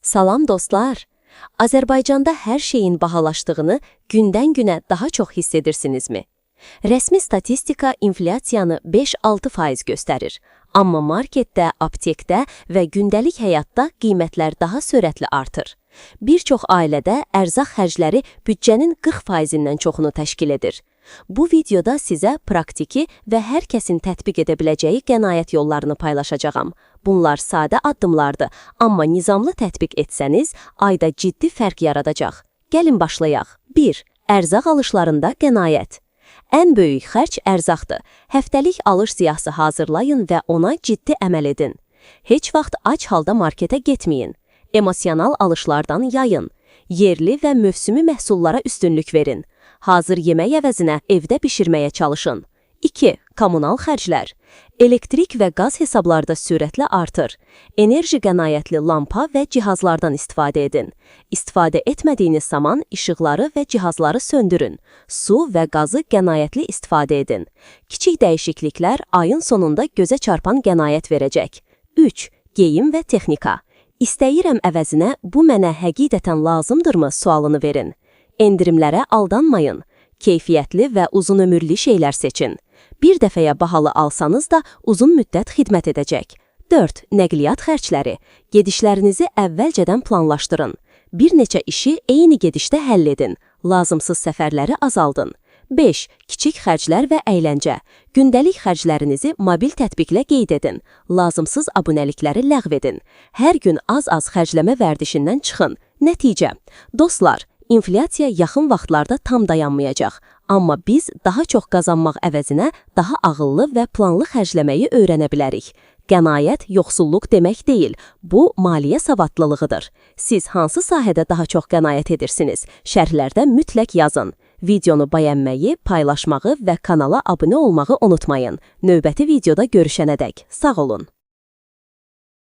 Salam dostlar. Azərbaycanda hər şeyin bahalaşdığını gündən-günə daha çox hiss edirsinizmi? Rəsmi statistika inflyasiyanı 5-6% göstərir. Amma marketdə, aptekdə və gündəlik həyatda qiymətlər daha sürətli artır. Bir çox ailədə ərzaq xərcləri büdcənin 40%-dən çoxunu təşkil edir. Bu videoda sizə praktiki və hər kəsin tətbiq edə biləcəyi qənaət yollarını paylaşacağam. Bunlar sadə addımlardır, amma nizamlı tətbiq etsəniz, ayda ciddi fərq yaradacaq. Gəlin başlayaq. 1. Ərzaq alışlarında qənaət. Ən böyük xərc ərzaqdır. Həftəlik alış siyahısı hazırlayın və ona ciddi əməl edin. Heç vaxt ac halda marketə getməyin. Emosional alışlardan yayın. Yerli və mövsümi məhsullara üstünlük verin. Hazır yemək əvəzinə evdə bişirməyə çalışın. 2. Kommunal xərclər. Elektrik və qaz hesablarda sürətlə artır. Enerji qənaətli lampa və cihazlardan istifadə edin. İstifadə etmədiyiniz zaman işıqları və cihazları söndürün. Su və qazı qənaətli istifadə edin. Kiçik dəyişikliklər ayın sonunda gözə çarpan qənaət verəcək. 3. Geyim və texnika. İstəyirəm əvəzinə bu mənə həqiqətən lazımdırmı sualını verin. Endirimlərə aldanmayın. Keyfiyyətli və uzun ömürlü şeylər seçin. Bir dəfəyə bahalı alsanız da uzun müddət xidmət edəcək. 4. Nəqliyyat xərcləri. Gedişlərinizi əvvəlcədən planlaşdırın. Bir neçə işi eyni gedişdə həll edin. Lazımsız səfərləri azaldın. 5. Kiçik xərclər və əyləncə. Gündəlik xərclərinizi mobil tətbiqlə qeyd edin. Lazımsız abunəlikləri ləğv edin. Hər gün az-az xərcləmə vərdişindən çıxın. Nəticə. Dostlar, inflyasiya yaxın vaxtlarda tam dayanmayacaq. Amma biz daha çox qazanmaq əvəzinə daha ağıllı və planlı xərcləməyi öyrənə bilərik. Qənaət yoxsulluq demək deyil, bu maliyyə savadlılığıdır. Siz hansı sahədə daha çox qənaət edirsiniz? Şərhlərdə mütləq yazın. Videonu bəyənməyi, paylaşmağı və kanala abunə olmağı unutmayın. Növbəti videoda görüşənədək sağ olun.